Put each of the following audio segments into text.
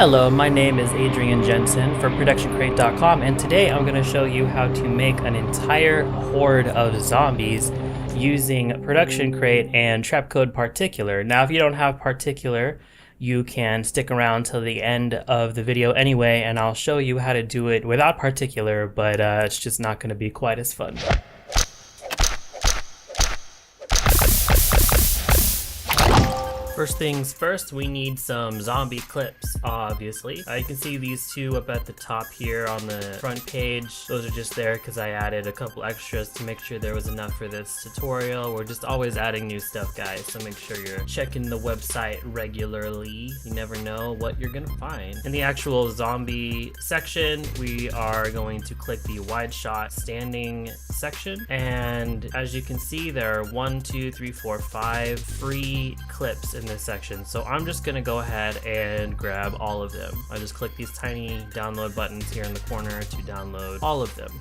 Hello, my name is Adrian Jensen for ProductionCrate.com, and today I'm going to show you how to make an entire horde of zombies using Production Crate and Trap Code Particular. Now, if you don't have Particular, you can stick around till the end of the video anyway, and I'll show you how to do it without Particular, but it's just not going to be quite as fun. First things first, we need some zombie clips, obviously. You can see these two up at the top here on the front page. Those are just there because I added a couple extras to make sure there was enough for this tutorial. We're just always adding new stuff, guys, so make sure you're checking the website regularly. You never know what you're gonna find. In the actual zombie section, we are going to click the wide shot standing section. And as you can see, there are 5 free clips in this section, so I'm just gonna go ahead and grab all of them. I just click these tiny download buttons here in the corner to download all of them,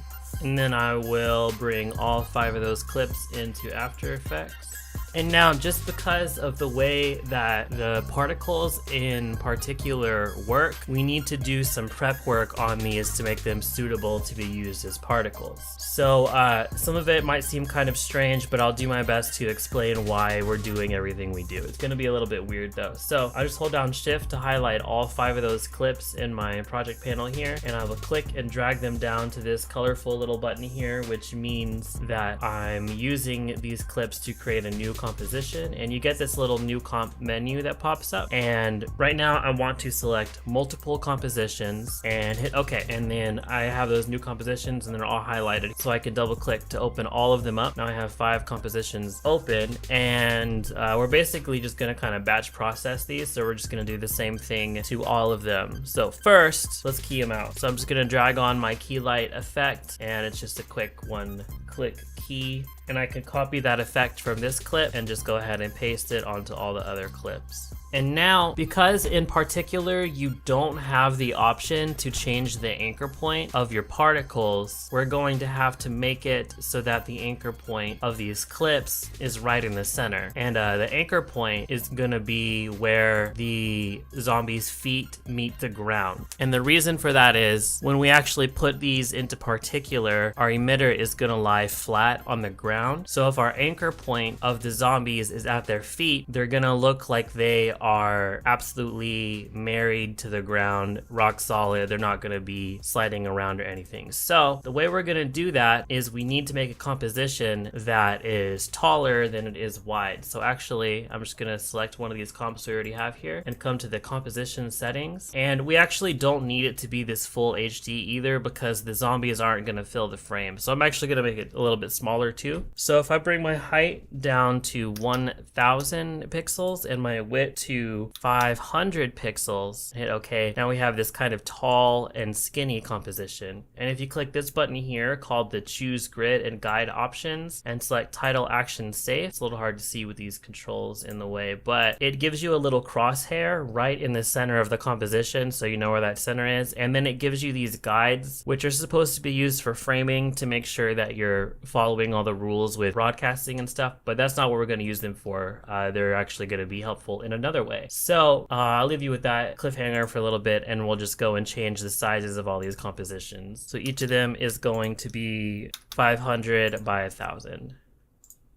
and then I will bring all 5 of those clips into After Effects. And now, just because of the way that the particles in Particular work, we need to do some prep work on these to make them suitable to be used as particles. So some of it might seem kind of strange, but I'll do my best to explain why we're doing everything we do. It's gonna be a little bit weird though. So I just hold down Shift to highlight all 5 of those clips in my project panel here, and I will click and drag them down to this colorful little button here, which means that I'm using these clips to create a new composition, and you get this little new comp menu that pops up. And right now I want to select multiple compositions and hit OK, and then I have those new compositions and they're all highlighted, so I can double click to open all of them up. Now I have 5 compositions open, and we're basically just gonna kind of batch process these, so we're just gonna do the same thing to all of them. So first, let's key them out. So I'm just gonna drag on my key light effect, and it's just a quick one-click key, and I can copy that effect from this clip and just go ahead and paste it onto all the other clips. And now, because in Particular you don't have the option to change the anchor point of your particles, we're going to have to make it so that the anchor point of these clips is right in the center. And the anchor point is gonna be where the zombie's feet meet the ground. And the reason for that is when we actually put these into Particular, our emitter is gonna lie flat on the ground. So if our anchor point of the zombies is at their feet, they're gonna look like they are absolutely married to the ground, rock solid. They're not gonna be sliding around or anything. So the way we're gonna do that is we need to make a composition that is taller than it is wide. So actually, I'm just gonna select one of these comps we already have here and come to the composition settings. And we actually don't need it to be this full HD either, because the zombies aren't gonna fill the frame. So I'm actually gonna make it a little bit smaller too. So if I bring my height down to 1000 pixels and my width to 500 pixels, hit OK, now we have this kind of tall and skinny composition. And if you click this button here called the Choose Grid and Guide options and select Title Action Safe, it's a little hard to see with these controls in the way, but it gives you a little crosshair right in the center of the composition, so you know where that center is. And then it gives you these guides, which are supposed to be used for framing to make sure that you're following all the rules with broadcasting and stuff, but that's not what we're going to use them for. They're actually going to be helpful in another way. So I'll leave you with that cliffhanger for a little bit, and we'll just go and change the sizes of all these compositions. So each of them is going to be 500 by 1000.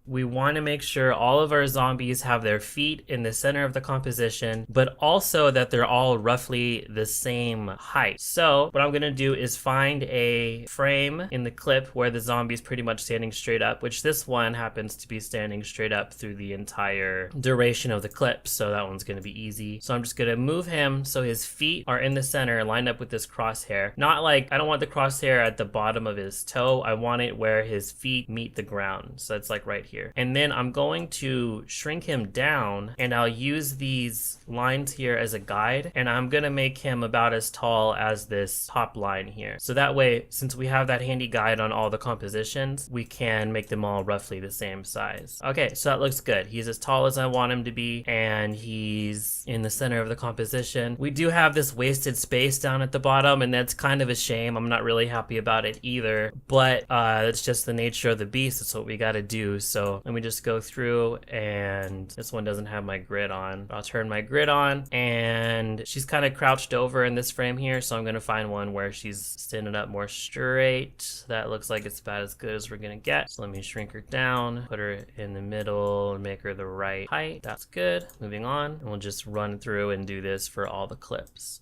We want to make sure all of our zombies have their feet in the center of the composition, but also that they're all roughly the same height. So what I'm going to do is find a frame in the clip where the zombie is pretty much standing straight up, which this one happens to be standing straight up through the entire duration of the clip. So that one's going to be easy. So I'm just going to move him so his feet are in the center, lined up with this crosshair. Not like, I don't want the crosshair at the bottom of his toe. I want it where his feet meet the ground. So it's like right here. And then I'm going to shrink him down, and I'll use these lines here as a guide, and I'm gonna make him about as tall as this top line here. So that way, since we have that handy guide on all the compositions, we can make them all roughly the same size. Okay, so that looks good. He's as tall as I want him to be, and he's in the center of the composition. We do have this wasted space down at the bottom, and that's kind of a shame. I'm not really happy about it either, but it's just the nature of the beast. It's what we gotta do. So So let me just go through, and this one doesn't have my grid on. I'll turn my grid on, and she's kind of crouched over in this frame here, so I'm gonna find one where she's standing up more straight. That looks like it's about as good as we're gonna get. So let me shrink her down, put her in the middle, and make her the right height. That's good. Moving on, and we'll just run through and do this for all the clips.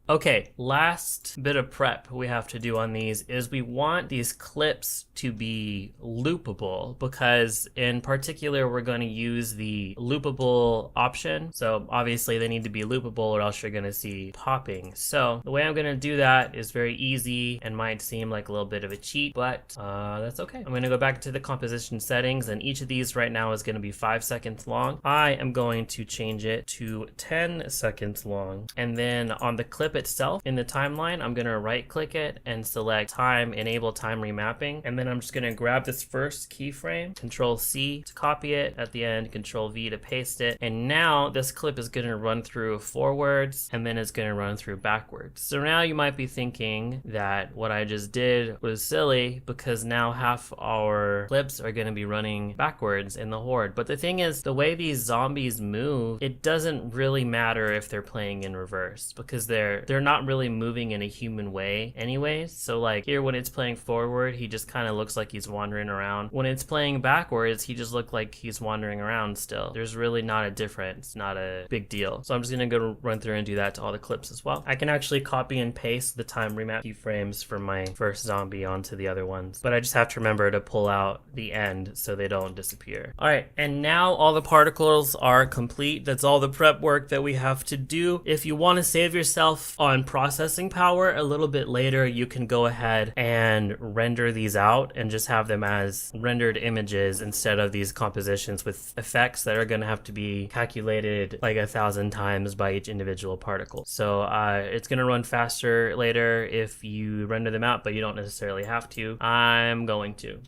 Okay, last bit of prep we have to do on these is we want these clips to be loopable, because in particular we're going to use the loopable option. So obviously they need to be loopable or else you're going to see popping. So the way I'm going to do that is very easy and might seem like a little bit of a cheat, but that's okay. I'm going to go back to the composition settings, and each of these right now is going to be 5 seconds long. I am going to change it to 10 seconds long, and then on the clip itself in the timeline, I'm going to right click it and select time, enable time remapping, and then I'm just going to grab this first keyframe, Control C to copy it, at the end Control V to paste it, and now this clip is going to run through forwards and then it's going to run through backwards. So now you might be thinking that what I just did was silly because now half our clips are going to be running backwards in the horde, but the thing is, the way these zombies move, it doesn't really matter if they're playing in reverse, because they're not really moving in a human way anyways. So like here, when it's playing forward, he just kind of looks like he's wandering around. When it's playing backwards, he just looks like he's wandering around still. There's really not a difference, not a big deal. So I'm just gonna go run through and do that to all the clips as well. I can actually copy and paste the time remap keyframes from my first zombie onto the other ones, but I just have to remember to pull out the end so they don't disappear. All right, and now all the particles are complete. That's all the prep work that we have to do. If you want to save yourself on processing power a little bit later, you can go ahead and render these out and just have them as rendered images instead of these compositions with effects that are going to have to be calculated like 1,000 times by each individual particle. So it's going to run faster later if you render them out, but you don't necessarily have to. I'm going to.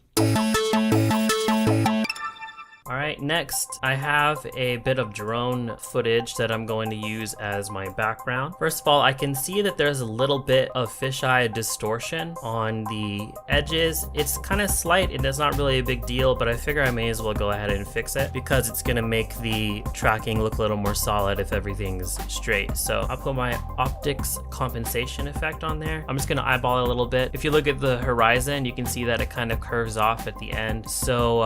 Alright, next I have a bit of drone footage that I'm going to use as my background. First of all, I can see that there's a little bit of fisheye distortion on the edges. It's kind of slight, it is not really a big deal, but I figure I may as well go ahead and fix it because it's going to make the tracking look a little more solid if everything's straight. So I'll put my optics compensation effect on there. I'm just going to eyeball it a little bit. If you look at the horizon, you can see that it kind of curves off at the end. So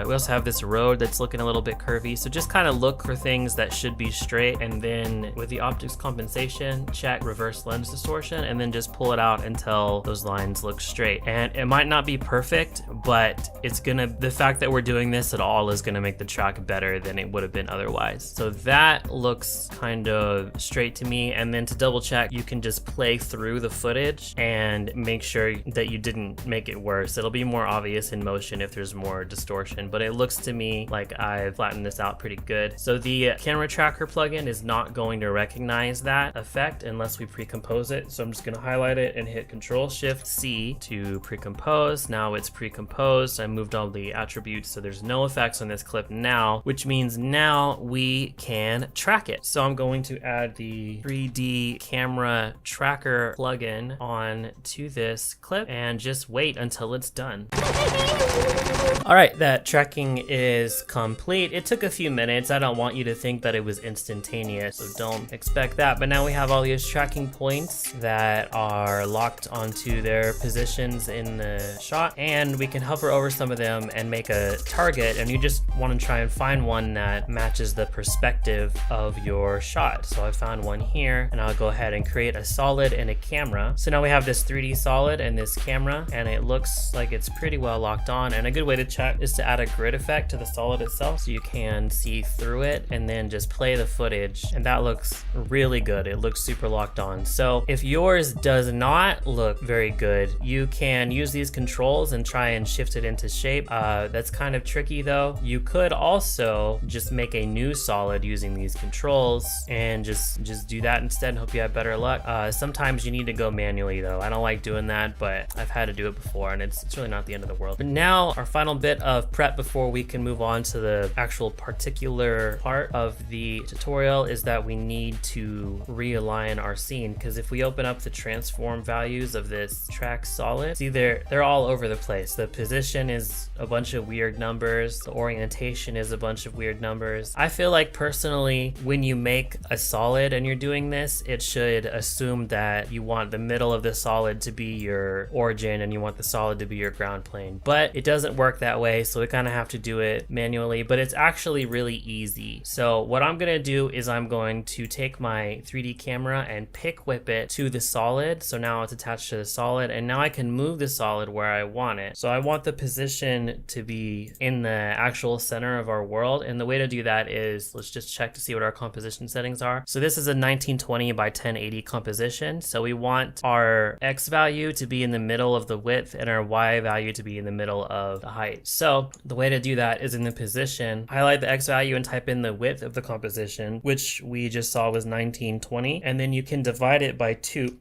we also have this road that's looking a little bit curvy, so just kind of look for things that should be straight, and then with the optics compensation, check reverse lens distortion, and then just pull it out until those lines look straight. And it might not be perfect, but it's gonna, the fact that we're doing this at all is gonna make the track better than it would have been otherwise. So that looks kind of straight to me, and then to double check, you can just play through the footage and make sure that you didn't make it worse. It'll be more obvious in motion if there's more distortion, but it looks to me like I've flattened this out pretty good. So the camera tracker plugin is not going to recognize that effect unless we pre-compose it. So I'm just going to highlight it and hit Control-Shift-C to pre-compose. Now it's pre-composed. I moved all the attributes, so there's no effects on this clip now, which means now we can track it. So I'm going to add the 3D camera tracker plugin on to this clip and just wait until it's done. All right, that tracking is complete. It took a few minutes. I don't want you to think that it was instantaneous, so don't expect that. But now we have all these tracking points that are locked onto their positions in the shot, and we can hover over some of them and make a target, and you just want to try and find one that matches the perspective of your shot. So I found one here, and I'll go ahead and create a solid and a camera. So now we have this 3D solid and this camera, and it looks like it's pretty well locked on. And a good way to check is to add a grid effect to the solid itself so you can see through it, and then just play the footage, and that looks really good. It looks super locked on. So if yours does not look very good, you can use these controls and try and shift it into shape. That's kind of tricky though. You could also just make a new solid using these controls and just do that instead and hope you have better luck. Sometimes you need to go manually though. I don't like doing that, but I've had to do it before, and it's really not the end of the world. But now our final bit of prep before we can move on on to the actual particular part of the tutorial is that we need to realign our scene, because if we open up the transform values of this track solid, see they're all over the place. The position is a bunch of weird numbers, the orientation is a bunch of weird numbers. I feel like personally, when you make a solid and you're doing this, it should assume that you want the middle of the solid to be your origin and you want the solid to be your ground plane, but it doesn't work that way, so we kind of have to do it manually, but it's actually really easy. So what I'm gonna do is I'm going to take my 3D camera and pick whip it to the solid. So now it's attached to the solid, and now I can move the solid where I want it. So I want the position to be in the actual center of our world, and the way to do that is, let's just check to see what our composition settings are. So this is a 1920 by 1080 composition, so we want our X value to be in the middle of the width and our Y value to be in the middle of the height. So the way to do that is in the position, highlight the X value and type in the width of the composition, which we just saw was 1920, and then you can divide it by 2.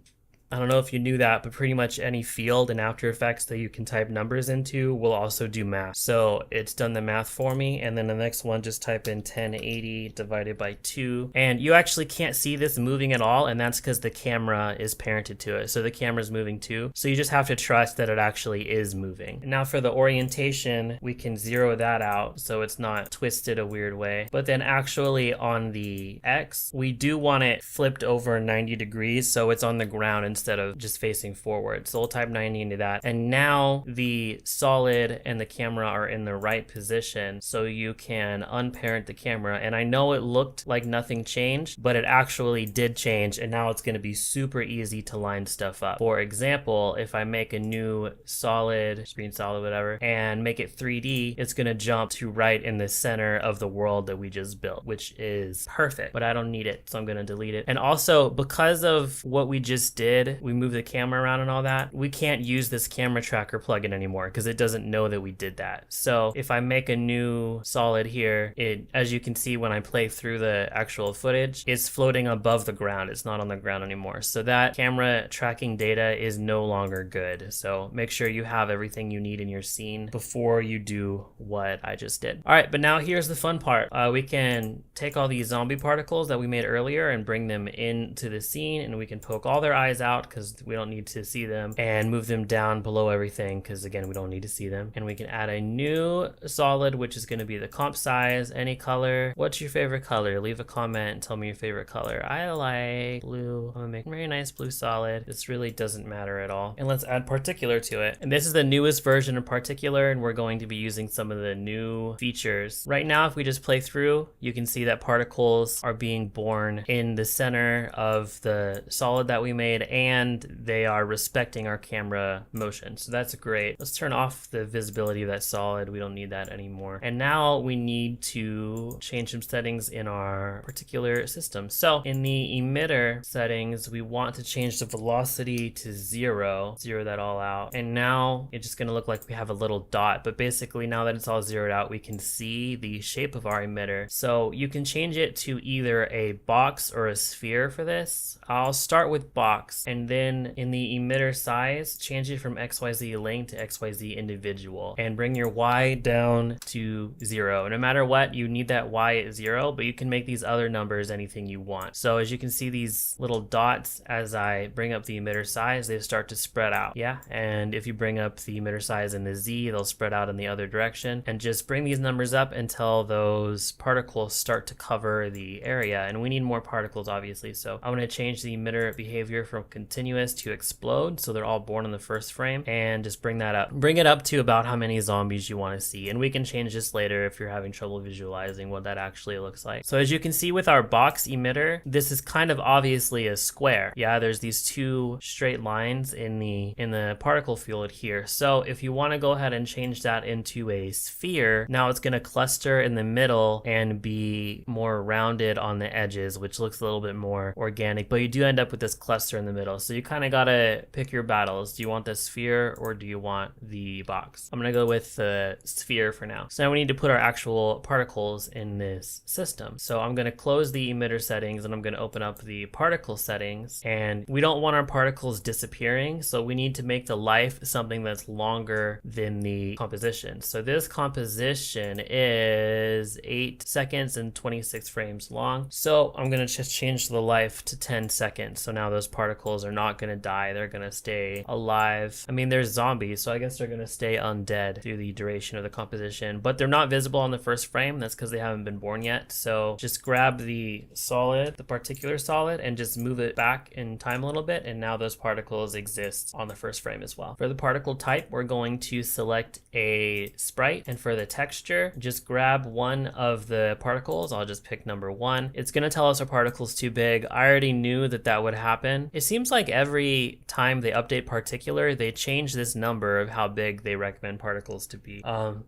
I don't know if you knew that, but pretty much any field in After Effects that you can type numbers into will also do math. So it's done the math for me, and then the next one, just type in 1080 divided by 2. And you actually can't see this moving at all, and that's because the camera is parented to it. So the camera's moving too. So you just have to trust that it actually is moving. And now for the orientation, we can zero that out so it's not twisted a weird way. But then actually on the X, we do want it flipped over 90 degrees so it's on the ground instead of just facing forward. So we'll type 90 into that. And now the solid and the camera are in the right position, so you can unparent the camera. And I know it looked like nothing changed, but it actually did change, and now it's going to be super easy to line stuff up. For example, if I make a new solid, screen solid, whatever, and make it 3D, it's going to jump to right in the center of the world that we just built, which is perfect, but I don't need it, so I'm going to delete it. And also, because of what we just did, we move the camera around and all that, we can't use this camera tracker plugin anymore because it doesn't know that we did that. So if I make a new solid here, it, as you can see when I play through the actual footage, it's floating above the ground. It's not on the ground anymore. So that camera tracking data is no longer good. So make sure you have everything you need in your scene before you do what I just did. All right, but now here's the fun part. We can take all these zombie particles that we made earlier and bring them into the scene, and we can poke all their eyes out because we don't need to see them, and move them down below everything because again we don't need to see them. And we can add a new solid, which is going to be the comp size, any color. What's your favorite color? Leave a comment and tell me your favorite color. I like blue. I'm gonna make a very nice blue solid. This really doesn't matter at all. And let's add particular to it, and this is the newest version of particular, and we're going to be using some of the new features. Right now, if we just play through, you can see that particles are being born in the center of the solid that we made, and they are respecting our camera motion. So that's great. Let's turn off the visibility of that solid. We don't need that anymore. And now we need to change some settings in our particular system. So in the emitter settings, we want to change the velocity to 0, zero that all out. And now it's just gonna look like we have a little dot, but basically now that it's all zeroed out, we can see the shape of our emitter. So you can change it to either a box or a sphere for this. I'll start with box, and then in the emitter size, change it from XYZ link to XYZ individual, and bring your Y down to 0. No matter what, you need that Y at 0, but you can make these other numbers anything you want. So as you can see, these little dots, as I bring up the emitter size, they start to spread out. Yeah, and if you bring up the emitter size in the Z, they'll spread out in the other direction. And just bring these numbers up until those particles start to cover the area. And we need more particles, obviously, so I'm going to change the emitter behavior from continuous to explode, so they're all born in the first frame, and just bring that up. Bring it up to about how many zombies you want to see, and we can change this later if you're having trouble visualizing what that actually looks like. So as you can see with our box emitter, this is kind of obviously a square. Yeah, there's these two straight lines in the particle field here. So if you want to go ahead and change that into a sphere, now it's going to cluster in the middle and be more rounded on the edges, which looks a little bit more organic, but you do end up with this cluster in the middle. middle. So you kind of gotta pick your battles. Do you want the sphere or do you want the box? I'm gonna go with the sphere for now. So now we need to put our actual particles in this system. So I'm gonna close the emitter settings and I'm gonna open up the particle settings, and we don't want our particles disappearing. So we need to make the life something that's longer than the composition. So this composition is 8 seconds and 26 frames long. So I'm gonna just change the life to 10 seconds. So now those particles are not gonna die. They're gonna stay alive. I mean, there's zombies, so I guess they're gonna stay undead through the duration of the composition, but they're not visible on the first frame. That's because they haven't been born yet. So just grab the solid, the particular solid, and just move it back in time a little bit, and now those particles exist on the first frame as well. For the particle type, we're going to select a sprite, and for the texture, just grab one of the particles. I'll just pick number 1. It's gonna tell us our particle's too big. I already knew that that would happen. It seems like every time they update particular, they change this number of how big they recommend particles to be.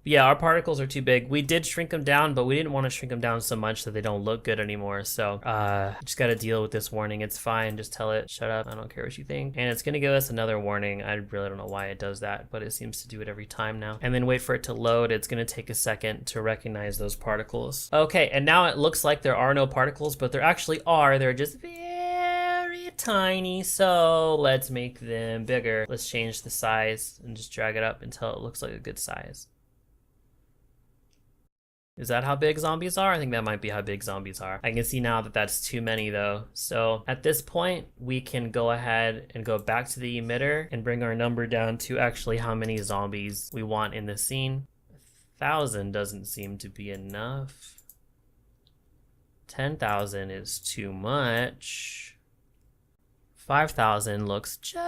Yeah, our particles are too big. We did shrink them down, but we didn't want to shrink them down so much that they don't look good anymore. So just got to deal with this warning. It's fine. Just tell it, shut up. I don't care what you think. And it's going to give us another warning. I really don't know why it does that, but it seems to do it every time now. And then wait for it to load. It's going to take a second to recognize those particles. Okay, and now it looks like there are no particles, but there actually are. They're just very tiny. So let's make them bigger. Let's change the size and just drag it up until it looks like a good size. Is that how big zombies are? I think that might be how big zombies are. I can see now that that's too many though. So at this point, we can go ahead and go back to the emitter and bring our number down to actually how many zombies we want in the scene. 1,000 doesn't seem to be enough. 10,000 is too much. 5,000 looks just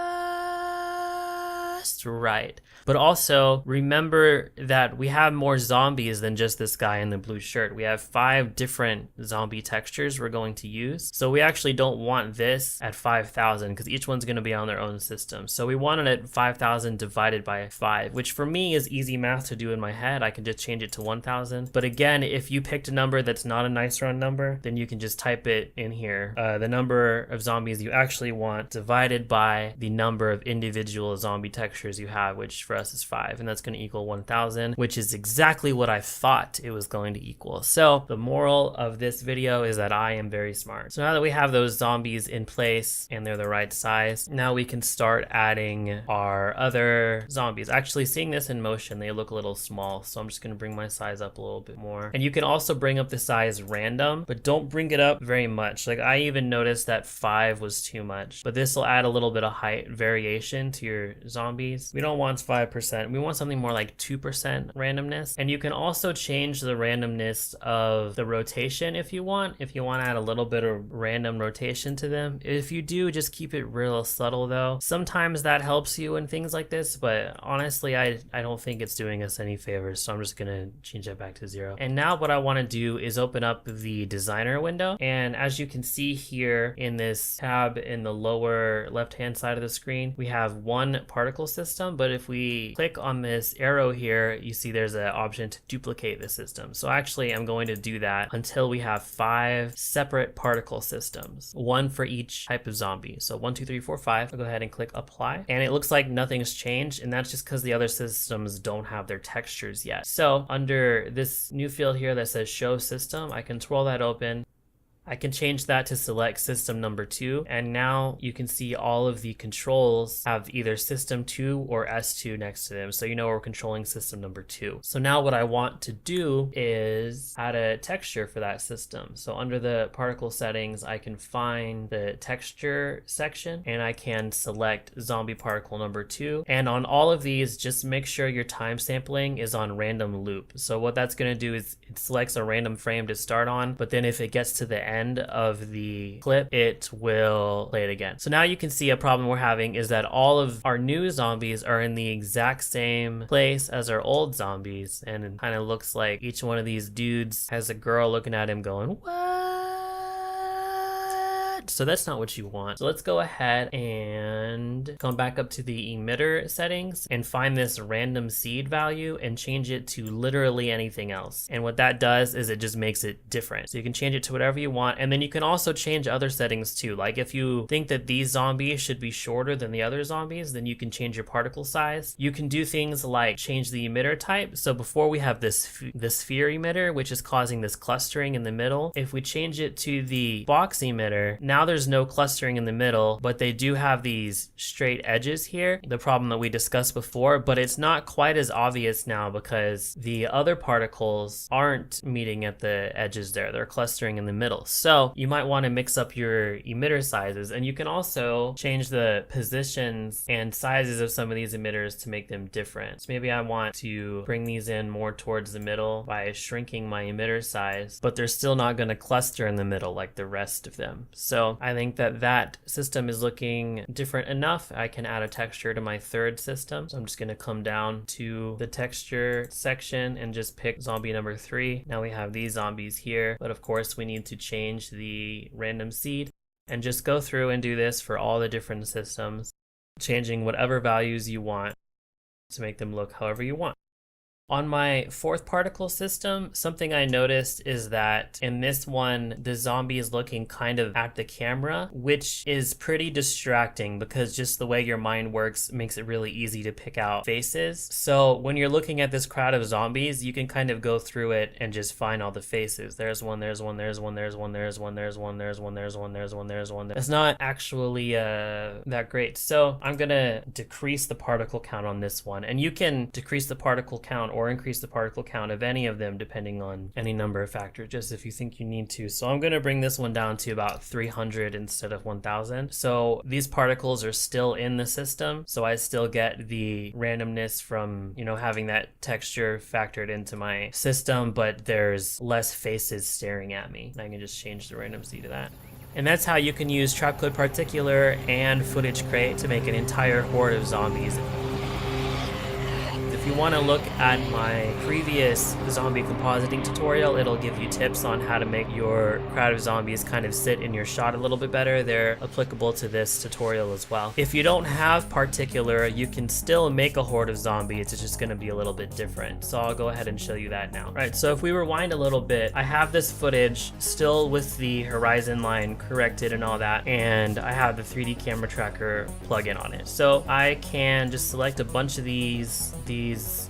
right. But also remember that we have more zombies than just this guy in the blue shirt. We have 5 different zombie textures we're going to use. So we actually don't want this at 5,000 because each one's going to be on their own system. So we want it at 5,000 divided by 5, which for me is easy math to do in my head. I can just change it to 1,000. But again, if you picked a number that's not a nice round number, then you can just type it in here. The number of zombies you actually want divided by the number of individual zombie textures you have, which for us is 5, and that's going to equal 1,000, which is exactly what I thought it was going to equal. So the moral of this video is that I am very smart. So now that we have those zombies in place and they're the right size, now we can start adding our other zombies. Actually, seeing this in motion, they look a little small, so I'm just going to bring my size up a little bit more. And you can also bring up the size random, but don't bring it up very much. Like I even noticed that 5 was too much, but this will add a little bit of height variation to your zombies. We don't want 5%. We want something more like 2% randomness. And you can also change the randomness of the rotation if you want. If you want to add a little bit of random rotation to them. If you do, just keep it real subtle though. Sometimes that helps you in things like this, but honestly, I don't think it's doing us any favors. So I'm just gonna change that back to 0. And now what I want to do is open up the designer window. And as you can see here in this tab in the lower left-hand side of the screen, we have one particle system, but if we click on this arrow here, you see there's an option to duplicate the system. So actually I'm going to do that until we have 5 separate particle systems, one for each type of zombie. So 1, 2, 3, 4, 5. I'll go ahead and click apply, and it looks like nothing's changed, and that's just because the other systems don't have their textures yet. So under this new field here that says show system, I can twirl that open. I can change that to select system number 2, and now you can see all of the controls have either system 2 or S2 next to them, so you know we're controlling system number 2. So now what I want to do is add a texture for that system. So under the particle settings, I can find the texture section, and I can select zombie particle number 2, and on all of these, just make sure your time sampling is on random loop. So what that's going to do is it selects a random frame to start on, but then if it gets to the end of the clip, it will play it again. So now you can see a problem we're having is that all of our new zombies are in the exact same place as our old zombies, and it kind of looks like each one of these dudes has a girl looking at him going, "What?" So that's not what you want. So let's go ahead and come back up to the emitter settings and find this random seed value and change it to literally anything else. And what that does is it just makes it different. So you can change it to whatever you want. And then you can also change other settings too. Like if you think that these zombies should be shorter than the other zombies, then you can change your particle size. You can do things like change the emitter type. So before we have this sphere emitter, which is causing this clustering in the middle. If we change it to the box emitter, now there's no clustering in the middle, but they do have these straight edges here, the problem that we discussed before, but it's not quite as obvious now because the other particles aren't meeting at the edges there. They're clustering in the middle. So you might want to mix up your emitter sizes, and you can also change the positions and sizes of some of these emitters to make them different. So maybe I want to bring these in more towards the middle by shrinking my emitter size, but they're still not going to cluster in the middle like the rest of them. So I think that that system is looking different enough. I can add a texture to my third system. So I'm just going to come down to the texture section and just pick zombie number 3. Now we have these zombies here, but of course we need to change the random seed and just go through and do this for all the different systems, changing whatever values you want to make them look however you want. On my fourth particle system, something I noticed is that in this one, the zombie is looking kind of at the camera, which is pretty distracting because just the way your mind works makes it really easy to pick out faces. So when you're looking at this crowd of zombies, you can kind of go through it and just find all the faces. There's one, there's one, there's one, there's one, there's one, there's one, there's one, there's one, there's one, there's one. It's not actually that great. So I'm gonna decrease the particle count on this one, and you can decrease the particle count or increase the particle count of any of them depending on any number of factors, just if you think you need to. So I'm going to bring this one down to about 300 instead of 1000. So these particles are still in the system, so I still get the randomness from, you know, having that texture factored into my system, but there's less faces staring at me. And I can just change the randomcy to that. And that's how you can use Trap Code Particular and Footage Crate to make an entire horde of zombies. If you want to look at my previous zombie compositing tutorial, it'll give you tips on how to make your crowd of zombies kind of sit in your shot a little bit better. They're applicable to this tutorial as well. If you don't have particular, you can still make a horde of zombies. It's just going to be a little bit different. So I'll go ahead and show you that now. All right, so if we rewind a little bit, I have this footage still with the horizon line corrected and all that, and I have the 3D camera tracker plugin on it. So I can just select a bunch of these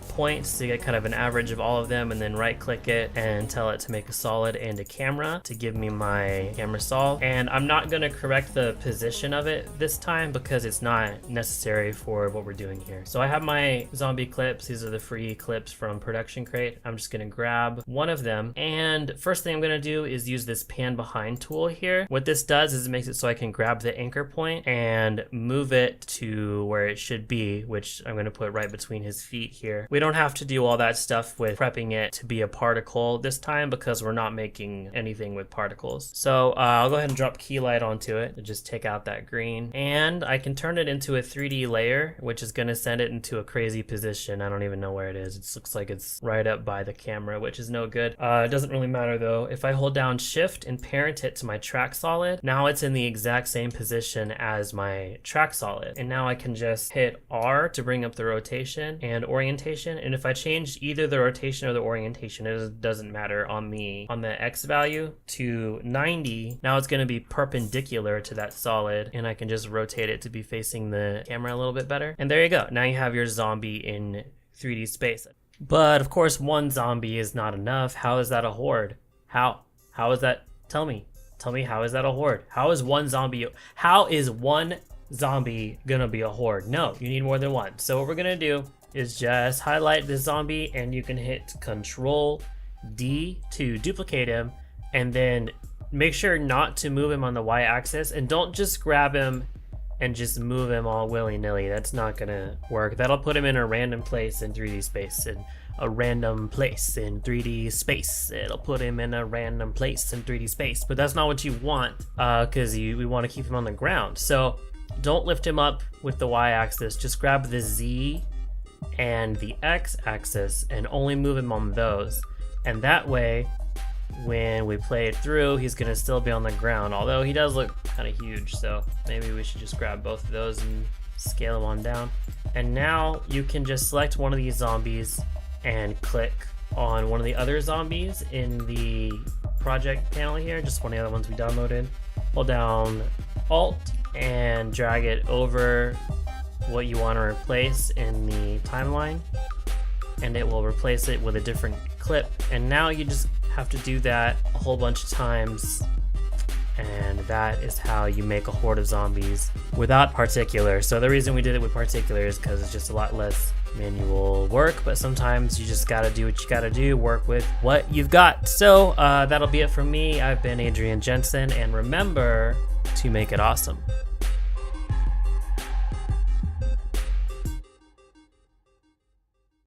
points to get kind of an average of all of them, and then right click it and tell it to make a solid and a camera to give me my camera solve. And I'm not going to correct the position of it this time because it's not necessary for what we're doing here. So I have my zombie clips. These are the free clips from Production Crate. I'm just going to grab one of them, and first thing I'm going to do is use this pan behind tool here. What this does is it makes it so I can grab the anchor point and move it to where it should be, which I'm going to put right between his feet here. We don't have to do all that stuff with prepping it to be a particle this time because we're not making anything with particles. So I'll go ahead and drop key light onto it to just take out that green, and I can turn it into a 3D layer, which is going to send it into a crazy position. I don't even know where it is. It looks like it's right up by the camera, which is no good. It doesn't really matter though. If I hold down shift and parent it to my track solid, now it's in the exact same position as my track solid. And now I can just hit R to bring up the rotation and orientation. And if I change either the rotation or the orientation, it doesn't matter on the X value to 90, now it's going to be perpendicular to that solid, and I can just rotate it to be facing the camera a little bit better. And there you go. Now you have your zombie in 3D space. But of course, one zombie is not enough. How is that a horde? How is that? Tell me how is that a horde? How is one zombie gonna be a horde? No, you need more than one. So what we're gonna do is just highlight the zombie, and you can hit Control D to duplicate him, and then make sure not to move him on the y-axis, and don't just grab him and just move him all willy-nilly. That's not gonna work. That'll put him in a random place in 3D space, and a random place in 3D space. It'll put him in a random place in 3D space, but that's not what you want because we want to keep him on the ground. So don't lift him up with the y-axis. Just grab the Z and the X-axis and only move him on those. And that way when we play it through, he's gonna still be on the ground, although he does look kind of huge, so maybe we should just grab both of those and scale him on down. And now you can just select one of these zombies and click on one of the other zombies in the project panel here, just one of the other ones we downloaded. Hold down Alt and drag it over what you want to replace in the timeline, and it will replace it with a different clip. And now you just have to do that a whole bunch of times, and that is how you make a horde of zombies without particular. So the reason we did it with particular is because it's just a lot less manual work, but sometimes you just gotta do what you gotta do, work with what you've got. So that'll be it from me. I've been Adrian Jensen, and remember to make it awesome.